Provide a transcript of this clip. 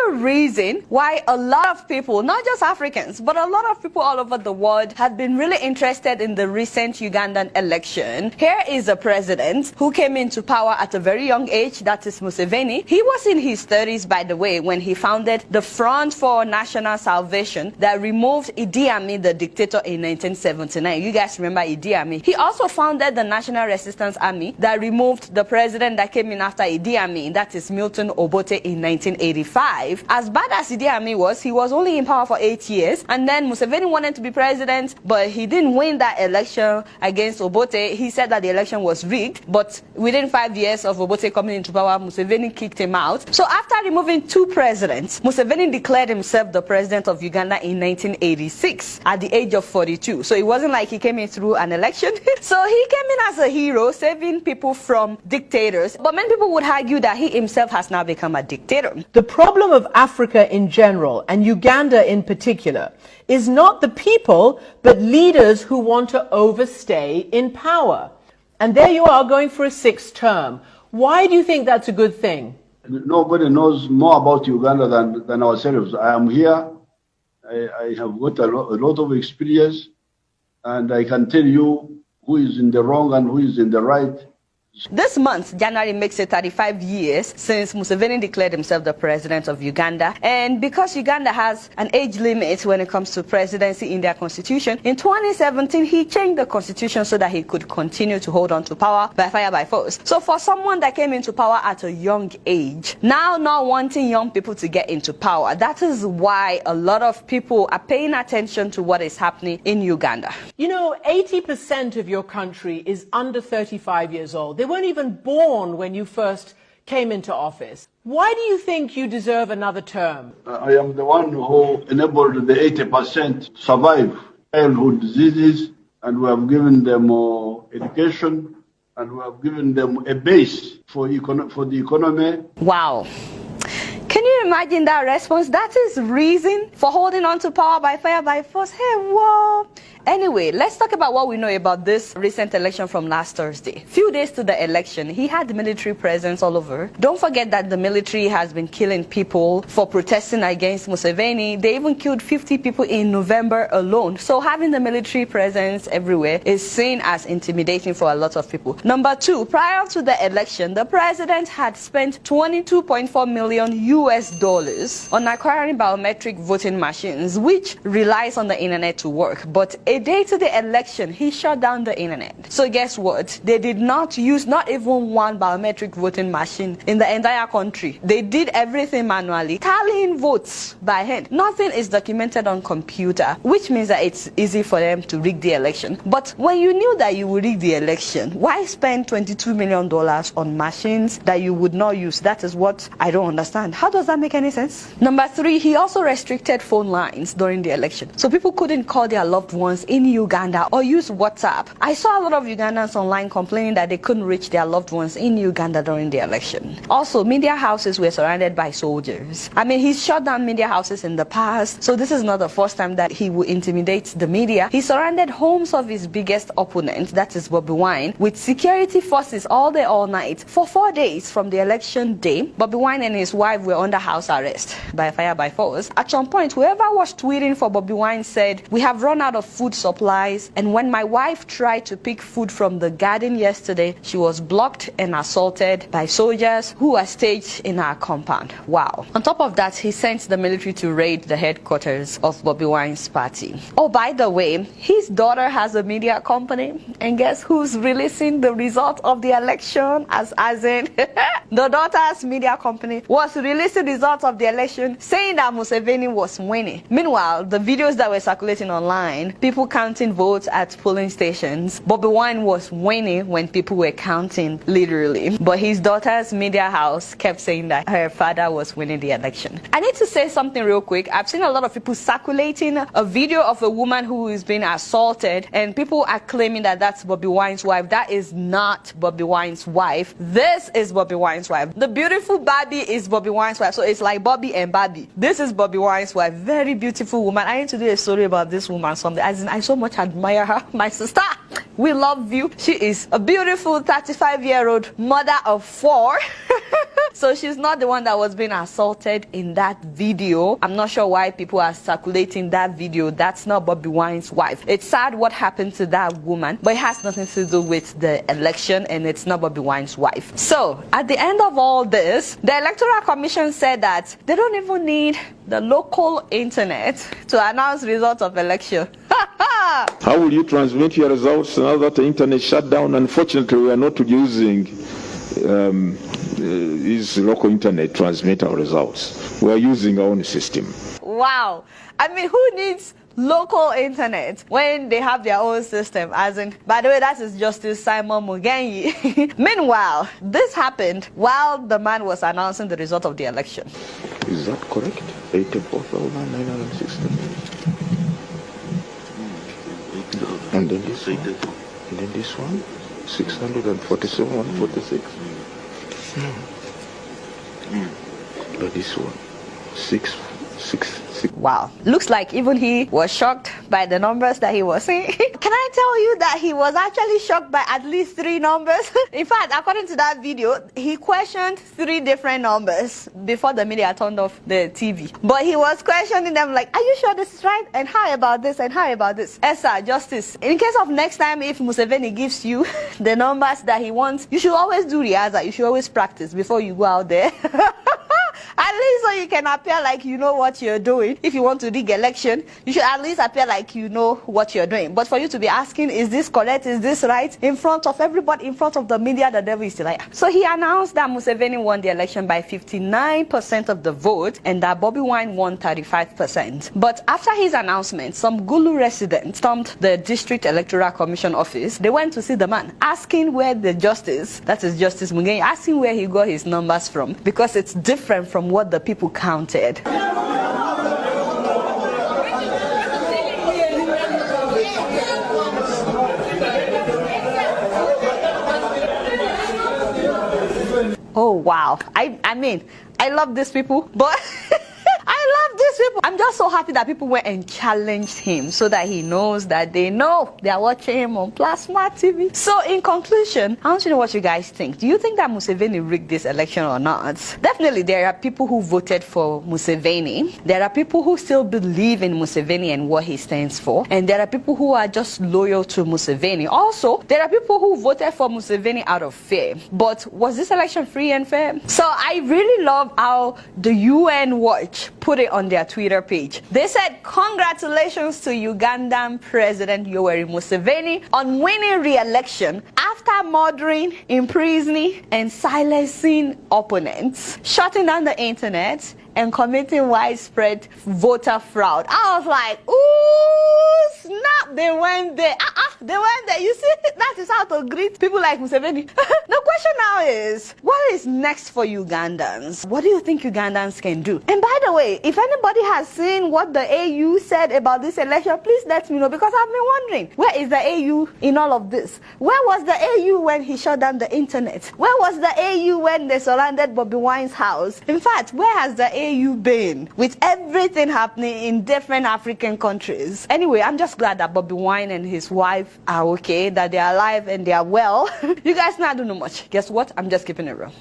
the reason why a lot of people, not just Africans, but a lot of people all over the world have been really interested in the recent Ugandan election. Here is a president who came into power at a very young age, that is Museveni. He was in his 30s, by the way, when he founded the Front for National Salvation that removed Idi Amin, the dictator, in 1979. You guys remember Idi Amin? He also founded the National Resistance Army that removed the president that came in after Idi Amin, that is Milton Obote, in 1985. As bad as Idi Amin was, he was only in power for 8 years, and then Museveni wanted to be president, but he didn't win that election against Obote. He said that the election was rigged, but within 5 years of Obote coming into power, Museveni kicked him out. So after removing two presidents, Museveni declared himself the president of Uganda in 1986 at the age of 42. So it wasn't like he came in through an election. So he came in as a hero, saving people from dictators. But many people would argue that he himself has now become a dictator. The problem of Africa in general, and Uganda in particular, is not the people, but leaders who want to overstay in power. And there you are going for a sixth term. Why do you think that's a good thing? Nobody knows more about Uganda than ourselves. I am here. I have got a lot of experience, and I can tell you who is in the wrong and who is in the right. This month, January, makes it 35 years since Museveni declared himself the president of Uganda. And because Uganda has an age limit when it comes to presidency in their constitution, in 2017, he changed the constitution so that he could continue to hold on to power by fire by force. So for someone that came into power at a young age, now not wanting young people to get into power, that is why a lot of people are paying attention to what is happening in Uganda. You know, 80% of your country is under 35 years old. They weren't even born when you first came into office. Why do you think you deserve another term? I am the one who enabled the 80% survive childhood diseases, and we have given them education, and we have given them a base for the economy. Wow. Can you imagine that response? That is reason for holding on to power by fire by force. Hey, whoa. Anyway, let's talk about what we know about this recent election from last Thursday. Few days to the election, he had military presence all over. Don't forget that the military has been killing people for protesting against Museveni. They even killed 50 people in November alone. So having the military presence everywhere is seen as intimidating for a lot of people. Number two, prior to the election, the president had spent $22.4 million on acquiring biometric voting machines, which relies on the internet to work. But a day to the election, he shut down the internet. So guess what? They did not use not even one biometric voting machine in the entire country. They did everything manually, tallying votes by hand. Nothing is documented on computer, which means that it's easy for them to rig the election. But when you knew that you would rig the election, why spend $22 million on machines that you would not use? That is what I don't understand. How does that make any sense? Number three, he also restricted phone lines during the election. So people couldn't call their loved ones in Uganda or use WhatsApp. I saw a lot of Ugandans online complaining that they couldn't reach their loved ones in Uganda during the election. Also, media houses were surrounded by soldiers. I mean, he's shut down media houses in the past, so this is not the first time that he will intimidate the media. He surrounded homes of his biggest opponent, that is Bobi Wine, with security forces all day, all night. For 4 days from the election day, Bobi Wine and his wife were under house arrest by fire by force. At some point, whoever was tweeting for Bobi Wine said, "We have run out of food supplies, and when my wife tried to pick food from the garden yesterday, she was blocked and assaulted by soldiers who were staged in our compound." Wow. On top of that, he sent the military to raid the headquarters of Bobi Wine's party. Oh, by the way, his daughter has a media company, and guess who's releasing the result of the election? As in the daughter's media company was releasing the results of the election, saying that Museveni was winning. Meanwhile, the videos that were circulating online, people counting votes at polling stations, Bobi Wine was winning when people were counting, literally. But his daughter's media house kept saying that her father was winning the election. I need to say something real quick. I've seen a lot of people circulating a video of a woman who is being assaulted, and people are claiming that that's Bobi Wine's wife. That is not Bobi Wine's wife. This is Bobi Wine's wife. The beautiful Barbie is Bobi Wine's wife. So it's like Bobby and Barbie. This is Bobi Wine's wife. Very beautiful woman. I need to do a story about this woman someday. As in, I so much admire her. My sister, we love you. She is a beautiful 35-year-old mother of 4. So she's not the one that was being assaulted in that video. I'm not sure why people are circulating that video. That's not Bobby Wine's wife. It's sad what happened to that woman, but it has nothing to do with the election, and it's not Bobby Wine's wife. So at the end of all this, the Electoral Commission said that they don't even need the local internet to announce results of election. How will you transmit your results now that the internet shut down? Unfortunately, we are not using this local internet to transmit our results. We are using our own system. Wow. I mean, who needs local internet when they have their own system? As in, by the way, that is Justice Simon Mugenyi. Meanwhile, this happened while the man was announcing the result of the election. Is that correct? 84,916. And then this one. And then this one. 647, 146. But this one. 666. Wow. Looks like even he was shocked by the numbers that he was seeing. Can I tell you that he was actually shocked by at least 3 numbers? In fact, according to that video, he questioned 3 different numbers before the media turned off the TV. But he was questioning them like, are you sure this is right? And how about this? And how about this? Sir, Justice, in case of next time, if Museveni gives you the numbers that he wants, you should always do rehearsal. You should always practice before you go out there. At least so you can appear like you know what you're doing. If you want to rig election, you should at least appear like you know what you're doing. But for you to be asking, is this correct, is this right, in front of everybody, in front of the media, the devil is a liar. So he announced that Museveni won the election by 59% of the vote and that Bobby Wine won 35%. But after his announcement, some Gulu residents stormed the District Electoral Commission office. They went to see the man, asking where the justice, that is Justice Mugenyi, asking where he got his numbers from, because it's different from what the people counted. Oh wow. I mean, I love these people, but I love these people. I'm just so happy that people went and challenged him so that he knows that they know they are watching him on Plasma TV. So in conclusion, I want to know what you guys think. Do you think that Museveni rigged this election or not? Definitely there are people who voted for Museveni. There are people who still believe in Museveni and what he stands for. And there are people who are just loyal to Museveni. Also, there are people who voted for Museveni out of fear. But was this election free and fair? So I really love how the UN Watch put it on their Twitter page. They said, congratulations to Ugandan President Yoweri Museveni on winning re-election after murdering, imprisoning, and silencing opponents, shutting down the internet, and committing widespread voter fraud. I was like, ooh, snap, they went there. They went there. You see, that is how to greet people like Museveni. The question now is, what is next for Ugandans? What do you think Ugandans can do? And by the way, if anybody has seen what the AU said about this election, please let me know, because I've been wondering, where is the AU in all of this? Where was the AU when he shut down the internet? Where was the AU when they surrounded Bobby Wine's house? In fact, where has the AU been with everything happening in different African countries? Anyway, I'm just glad that Bobby Wine and his wife are okay, that they are alive and they are well. You guys not doing much. Guess what? I'm just keeping it real.